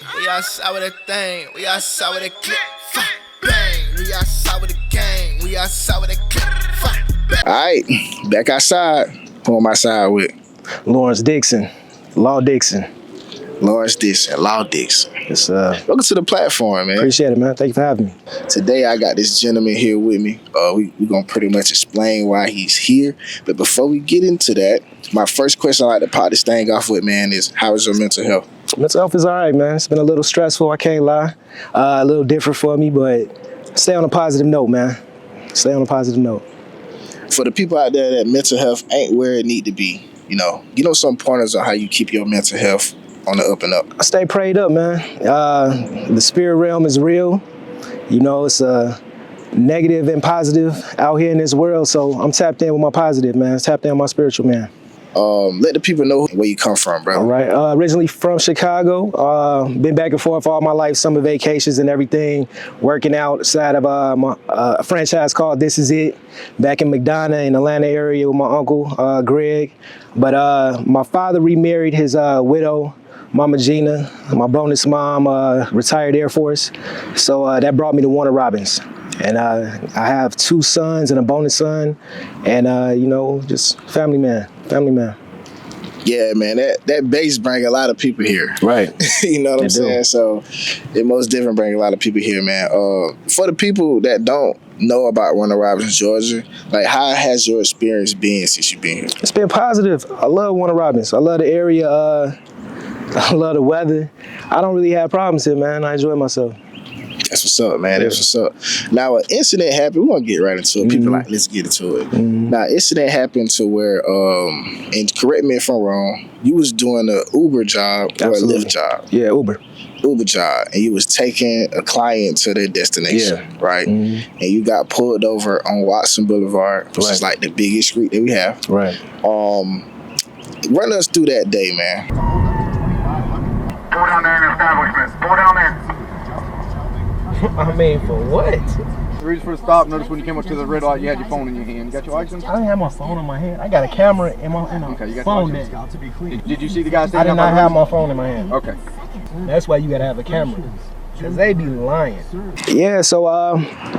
We outside with a thing. We outside with a clip. Fuck, bang. We outside with a gang. We outside with a clip. Fuck, bang. Alright, back outside. Who am I outside with? Lawrence Dixon. Law Dixon. Lawrence Dixon, Law Dixon. Yes, Welcome to the platform, man. appreciate it, man. Thank you for having me. Today I got this gentleman here with me. We gonna pretty much explain why he's here. But before we get into that, my first question I like to pop this thing off with, man, is how is your mental health? Mental health is all right, man. It's been a little stressful, I can't lie. A little different for me, but stay on a positive note, man. Stay on a positive note. For the people out there that mental health ain't where it need to be, you know some pointers on how you keep your mental health on the up and up. I stay prayed up, man. The spirit realm is real. You know, it's negative and positive out here in this world, so I'm tapped in with my positive, man. Tapped in with my spiritual, man. Let the people know where you come from, bro. All right. Originally from Chicago. Been back and forth all my life, summer vacations and everything. Working outside of a franchise called This Is It, back in McDonough in the Atlanta area with my uncle, Greg. But my father remarried his widow, Mama Gina. My bonus mom, retired Air Force. So that brought me to Warner Robins. And I have 2 sons and a bonus son. And, just family man. Yeah, man, that base bring a lot of people here. Right. You know what I'm saying? So it most different bring a lot of people here, man. For the people that don't know about Warner Robins, Georgia, like how has your experience been since you've been here? It's been positive. I love Warner Robins. I love the area. I love the weather. I don't really have problems here, man. I enjoy myself. That's what's up, man. That's what's up. Now, an incident happened. We're going to get right into it. People like, let's get into it. Now, incident happened to where, and correct me if I'm wrong, you was doing an Uber job or a Lyft job. Yeah, Uber job, and you was taking a client to their destination, right? And you got pulled over on Watson Boulevard, which is like the biggest street that we have. Right. Run us through that day, man. Pull down there in establishment. Pull down there. I mean, for what? The reason for the stop, notice when you came up to the red light, you had your phone in your hand. You got your license? I didn't have my phone in my hand. I got a camera in my Okay, you got phone your there. license. Did you see the guy I standing did up? not have my phone in my hand. Okay. That's why you gotta have a camera. Cause they be lying. Yeah, so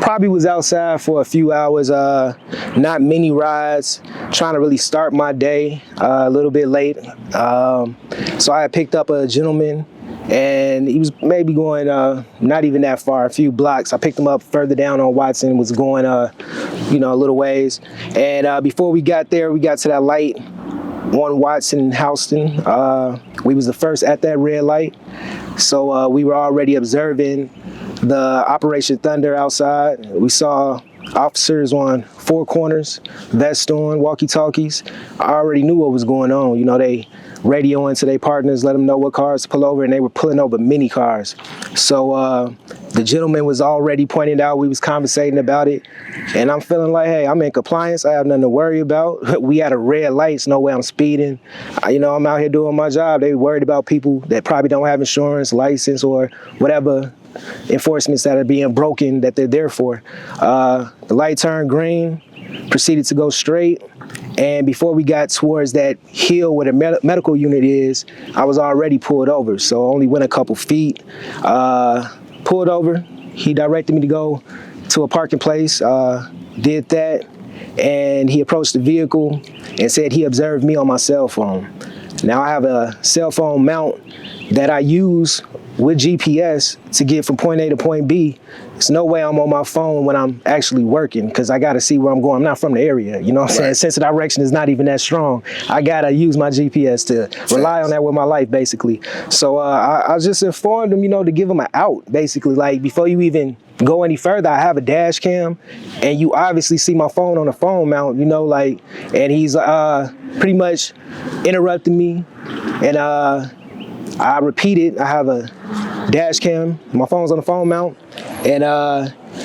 probably was outside for a few hours, not many rides, trying to really start my day a little bit late. So I had picked up a gentleman and he was maybe going not even that far, a few blocks. I picked him up further down on Watson, was going a little ways. And before we got there, we got to that light on Watson and Houston. We was the first at that red light. So we were already observing the Operation Thunder outside. We saw officers on 4 corners, vests on, walkie-talkies. I already knew what was going on. You know, they radioing to their partners, let them know what cars to pull over, and they were pulling over many cars. So the gentleman was already pointing out, we was conversating about it, and I'm feeling like, hey, I'm in compliance. I have nothing to worry about. We had a red light, it's no way I'm speeding. I'm out here doing my job. They worried about people that probably don't have insurance, license, or whatever enforcements that are being broken that they're there for. The light turned green, proceeded to go straight. And before we got towards that hill where the medical unit is, I was already pulled over. So I only went a couple feet, pulled over. He directed me to go to a parking place, did that. And he approached the vehicle and said he observed me on my cell phone. Now I have a cell phone mount that I use with GPS to get from point A to point B. There's no way I'm on my phone when I'm actually working because I got to see where I'm going. I'm not from the area, you know what I'm saying? Sense of direction is not even that strong. I got to use my GPS to rely on that with my life, basically. So I just informed him, to give him an out, basically. Like, before you even go any further, I have a dash cam, and you obviously see my phone on the phone mount, and he's pretty much interrupting me. And I repeated, I have a dash cam, my phone's on the phone mount, and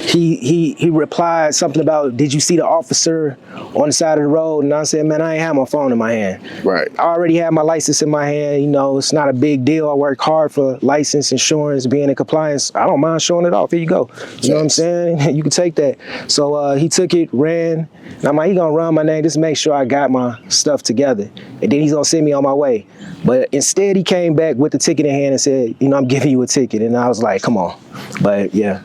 he replied something about, did you see the officer on the side of the road? And I said, man, I ain't have my phone in my hand. Right. I already had my license in my hand. You know, it's not a big deal. I work hard for license, insurance, being in compliance. I don't mind showing it off. Here you go. You know what I'm saying? You can take that. So he took it, ran. And I'm like, he gonna run my name just to make sure I got my stuff together. And then he's gonna send me on my way. But instead, he came back with the ticket in hand and said, you know, I'm giving you a ticket. And I was like, come on. But yeah.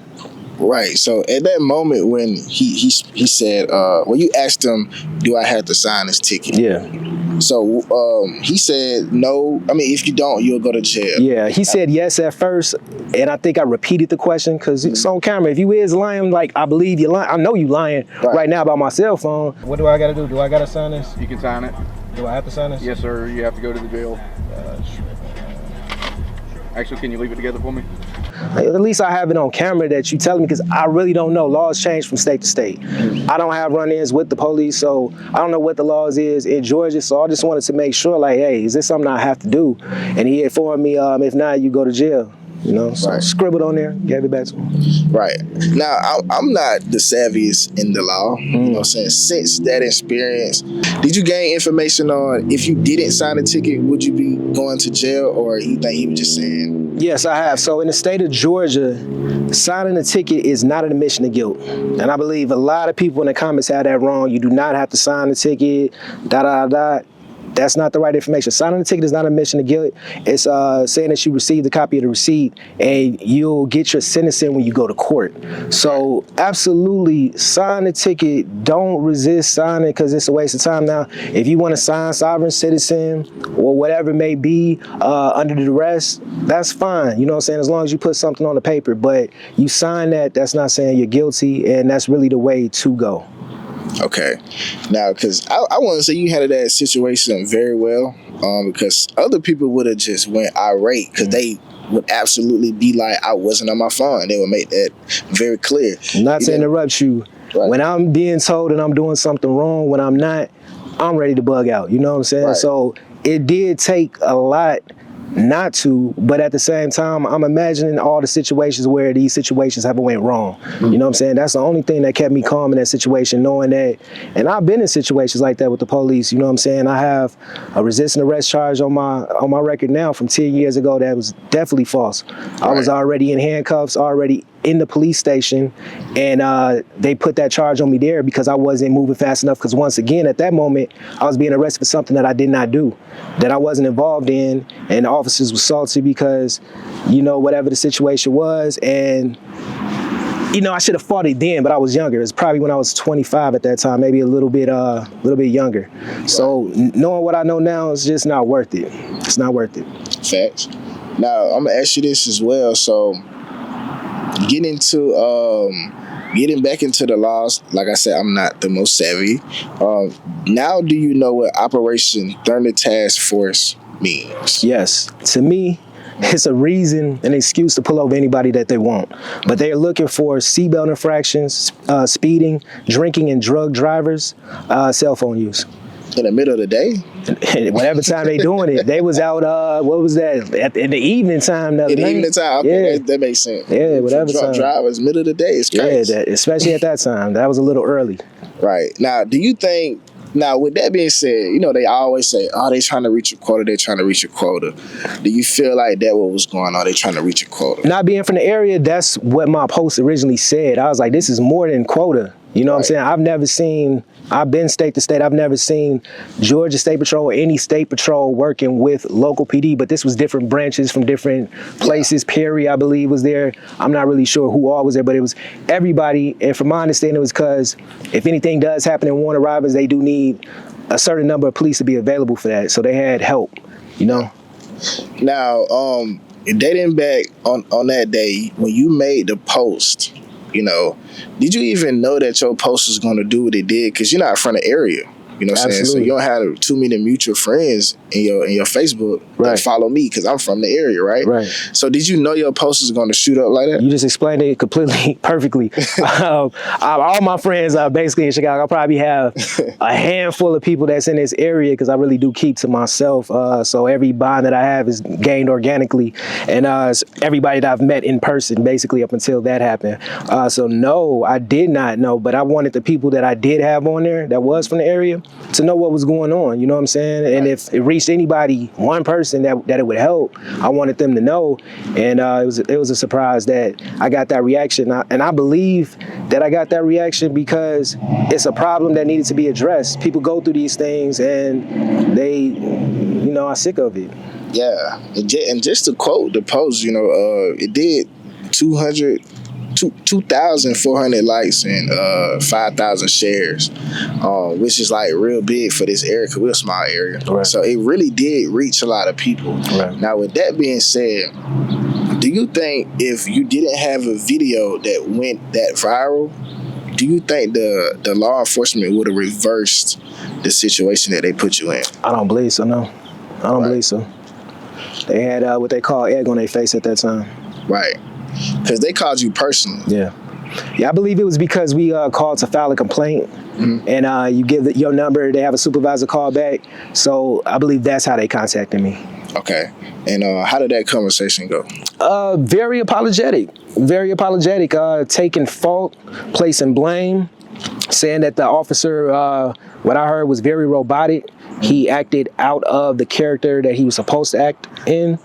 Right. So at that moment when he said, well, you asked him, do I have to sign this ticket? Yeah. So he said no. I mean, if you don't, you'll go to jail. Yeah, he said yes at first, and I think I repeated the question because it's on camera. If you is lying, like, I believe you're lying. I know you lying right now about my cell phone. What do I got to do? Do I got to sign this? You can sign it. Do I have to sign this? Yes, sir. You have to go to the jail. Actually, can you leave it together for me? At least I have it on camera that you telling me, because I really don't know. Laws change from state to state. I don't have run-ins with the police, so I don't know what the laws is in Georgia. So I just wanted to make sure, like, hey, is this something I have to do? And he informed me, if not, you go to jail. You know, so I scribbled on there, gave it back to him. Right. Now, I'm not the savviest in the law. You know what I'm saying? Since that experience, did you gain information on if you didn't sign a ticket, would you be going to jail, or you think he was just saying? Yes, I have. So in the state of Georgia, signing a ticket is not an admission of guilt. And I believe a lot of people in the comments had that wrong. You do not have to sign the ticket, That's not the right information. Signing the ticket is not an admission of guilt. It's saying that you received a copy of the receipt and you'll get your sentencing when you go to court. So absolutely sign the ticket. Don't resist signing because it's a waste of time. Now, if you want to sign sovereign citizen or whatever it may be under the duress, that's fine. You know what I'm saying? As long as you put something on the paper. But you sign that, that's not saying you're guilty, and that's really the way to go. Okay. Now, because I want to say you handled that situation very well, because other people would have just went irate because they would absolutely be like, I wasn't on my phone. They would make that very clear. Not to interrupt you. Right. When I'm being told that I'm doing something wrong, when I'm not, I'm ready to bug out. You know what I'm saying? Right. So it did take a lot not to, but at the same time, I'm imagining all the situations where these situations have went wrong. You know what I'm saying? That's the only thing that kept me calm in that situation, knowing that, and I've been in situations like that with the police, you know what I'm saying? I have a resisting arrest charge on my record now from 10 years ago that was definitely false. Right. I was already in handcuffs, already in the police station, and they put that charge on me there because I wasn't moving fast enough, because once again, at that moment, I was being arrested for something that I did not do, that I wasn't involved in, and the officers were salty because, you know, whatever the situation was, and, you know, I should have fought it then, but I was younger. It was probably when I was 25 at that time, maybe a little bit younger. So knowing what I know now is just not worth it. It's not worth it. Facts. Now, I'm gonna ask you this as well. So, getting back into the laws, like I said, I'm not the most savvy. Now, do you know what Operation Thunder Task Force means? Yes. To me, it's a reason, an excuse to pull over anybody that they want. But they're looking for seatbelt infractions, speeding, drinking and drug drivers, cell phone use. In the middle of the day? Whatever time they doing it. They was out, what was that? In the evening time. In the evening time? Okay, yeah. that makes sense. Yeah, whatever time. Drivers, middle of the day, it's crazy. Yeah, especially at that time. That was a little early. Right. Now, do you think, with that being said, you know, they always say, oh, they trying to reach a quota, they trying to reach a quota. Do you feel like that what was going on? They trying to reach a quota? Not being from the area, that's what my post originally said. I was like, this is more than quota. You know what I'm saying? I've been state to state. I've never seen Georgia State Patrol or any state patrol working with local PD, but this was different branches from different places. Yeah. Perry, I believe, was there. I'm not really sure who all was there, but it was everybody. And from my understanding, it was because if anything does happen in Warner Robins, they do need a certain number of police to be available for that. So they had help, you know? Now, dating back on that day, when you made the post, you know, did you even know that your post was going to do what it did? Because you're not from the area. You know what I'm saying? So you don't have too many mutual friends in your Facebook that follow me because I'm from the area, right? Right. So did you know your post was going to shoot up like that? You just explained it completely perfectly. All my friends are basically in Chicago. I probably have a handful of people that's in this area because I really do keep to myself. So every bond that I have is gained organically, and everybody that I've met in person basically up until that happened. So no, I did not know, but I wanted the people that I did have on there that was from the area to know what was going on, you know what I'm saying? And if it reached anybody, one person that it would help, I wanted them to know. And it was a surprise that I got that reaction. And I believe that I got that reaction because it's a problem that needed to be addressed. People go through these things and they, you know, are sick of it. Yeah, and just to quote the post, you know, it did 2,400 likes and 5,000 shares, which is like real big for this area because we're a small area. Right. So it really did reach a lot of people. Right. Now, with that being said, do you think if you didn't have a video that went that viral, do you think the law enforcement would have reversed the situation that they put you in? I don't believe so, no. I don't believe so. They had what they call egg on their face at that time. Right. Because they called you personally. Yeah. Yeah, I believe it was because we called to file a complaint, and you give your number, they have a supervisor call back. So I believe that's how they contacted me. Okay. And how did that conversation go? Very apologetic, taking fault, placing blame, saying that the officer, what I heard was very robotic. He acted out of the character that he was supposed to act in.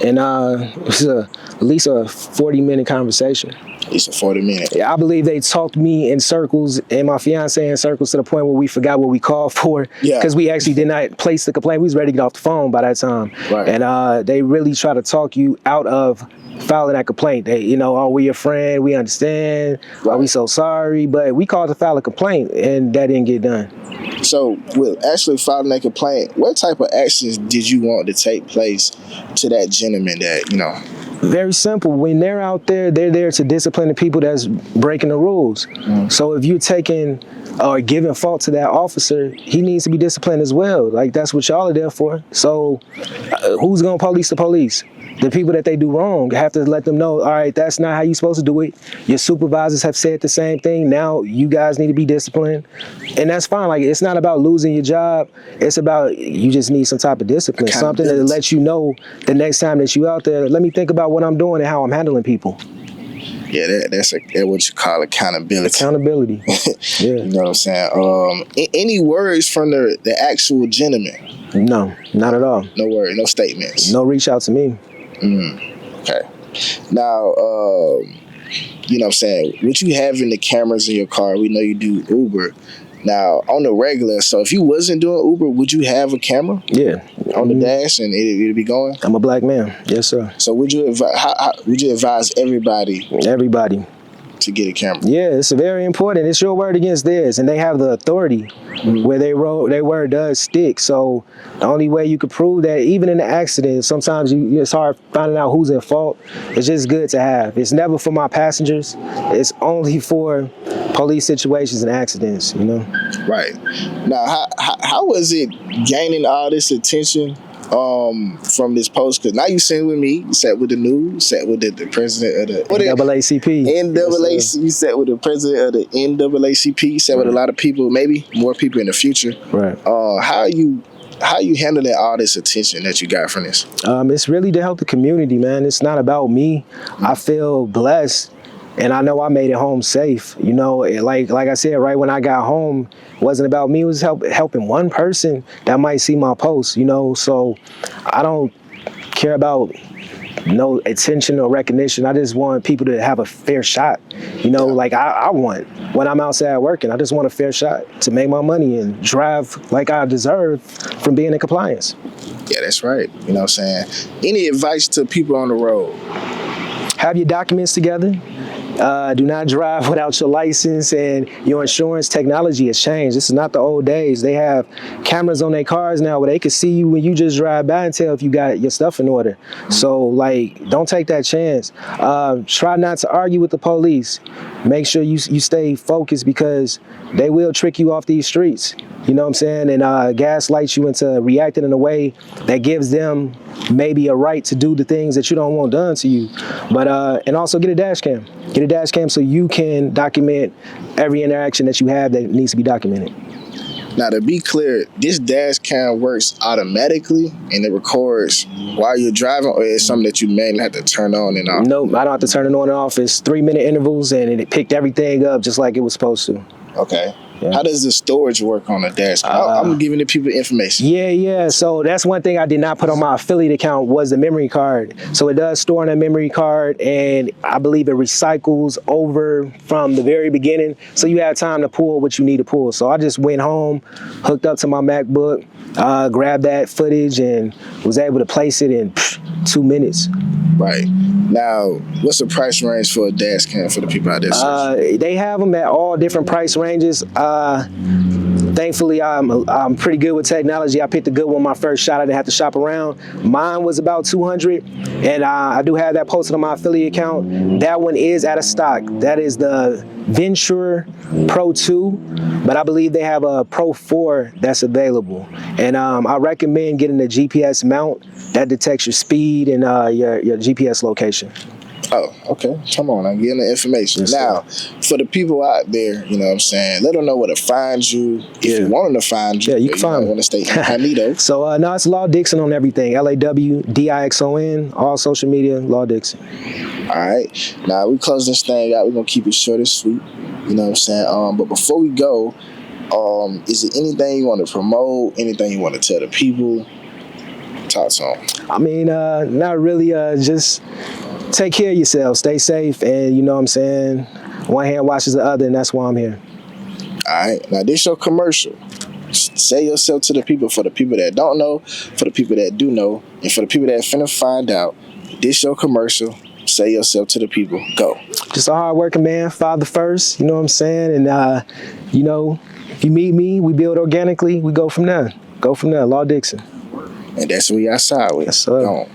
And it was at least a 40-minute conversation. At least a 40-minute. Yeah, I believe they talked me in circles and my fiance in circles to the point where we forgot what we called for. Because we actually did not place the complaint. We was ready to get off the phone by that time. Right. And they really try to talk you out of filing that complaint. They, you know, oh, we your friend, we understand, we so sorry. But we called to file a complaint and that didn't get done. So with actually filing that complaint, what type of actions did you want to take place to that gentleman that, you know? Very simple. When they're out there, they're there to discipline the people that's breaking the rules. So if you're taking or giving fault to that officer, he needs to be disciplined as well. Like, that's what y'all are there for. So who's going to police the police? The people that they do wrong have to let them know, all right, that's not how you're supposed to do it. Your supervisors have said the same thing. Now you guys need to be disciplined. And that's fine. Like, it's not about losing your job. It's about you just need some type of discipline, something that lets you know the next time that you out there, let me think about what I'm doing and how I'm handling people. Yeah, that's what you call accountability. Accountability. Yeah. You know what I'm saying? Any words from the actual gentleman? No, not at all. No words, no statements. No reach out to me. Okay. Now, you know what I'm saying, what you have in the cameras in your car, we know you do Uber. Now, on the regular, so if you wasn't doing Uber, would you have a camera? Yeah. On the dash and it'd be going? I'm a black man. Yes, sir. So would you advise everybody? Everybody. To get a camera? Yeah, it's very important. It's your word against theirs, and they have the authority where their word does stick. So the only way you could prove that, even in the accident, sometimes it's hard finding out who's at fault. It's just good to have. It's never for my passengers. It's only for police situations and accidents, you know? Right. Now, how was it gaining all this attention from this post? Because now you sitting with me, you sat with the news, sat with the president of the NAACP. NAACP. You sat with the president of the NAACP. You sat with a lot of people, maybe more people in the future. Right. How are you handling all this attention that you got from this? It's really to help the community, man. It's not about me. I feel blessed. And I know I made it home safe. You know, like I said, right when I got home, it wasn't about me. It was helping one person that might see my post, you know. So I don't care about no attention or recognition. I just want people to have a fair shot. You know, like I want when I'm outside working, I just want a fair shot to make my money and drive like I deserve from being in compliance. Yeah, that's right. You know what I'm saying? Any advice to people on the road? Have your documents together. Do not drive without your license, and your insurance technology has changed. This is not the old days. They have cameras on their cars now where they can see you when you just drive by and tell if you got your stuff in order. So, like, don't take that chance. Try not to argue with the police. Make sure you stay focused, because they will trick you off these streets. You know what I'm saying? And gaslight you into reacting in a way that gives them maybe a right to do the things that you don't want done to you. But and also get a dash cam. Get a dash cam so you can document every interaction that you have that needs to be documented. Now, to be clear, this dash cam works automatically and it records while you're driving, or is something that you manually have to turn on and off? Nope, I don't have to turn it on and off. It's 3-minute intervals, and it picked everything up just like it was supposed to. Okay. Yeah. How does the storage work on the dash cam? I'm giving the people information. Yeah. So that's one thing I did not put on my affiliate account was the memory card. So it does store on a memory card, and I believe it recycles over from the very beginning. So you have time to pull what you need to pull. So I just went home, hooked up to my MacBook, grabbed that footage, and was able to place it in 2 minutes. Right. Now, what's the price range for a dash cam for the people out there? They have them at all different price ranges. Thankfully, I'm pretty good with technology. I picked a good one my first shot. I didn't have to shop around. Mine was about $200, and I do have that posted on my affiliate account. That one is out of stock. That is the Venture Pro 2, but I believe they have a Pro 4 that's available. And I recommend getting a GPS mount that detects your speed and your GPS location. Oh, okay. Come on, I'm getting the information. Yes, now, for the people out there, you know what I'm saying, let them know where to find you. If you want them to find you, you can find me. I want to stay incognito. So, no, it's Law Dixon on everything. LAWDIXON, all social media, Law Dixon. All right. Now, we close this thing out. We're going to keep it short and sweet. You know what I'm saying? But before we go, is there anything you want to promote? Anything you want to tell the people? Talk to them. I mean, not really. Just take care of yourself. Stay safe. And you know what I'm saying? One hand washes the other, and that's why I'm here. All right. Now, this your commercial. Say yourself to the people, for the people that don't know, for the people that do know, and for the people that finna find out. This your commercial. Say yourself to the people. Go. Just a hard-working man, father first. You know what I'm saying? And, you know, if you meet me, we build organically. We go from there. Law Dixon. And that's what we outside with. Yes, sir.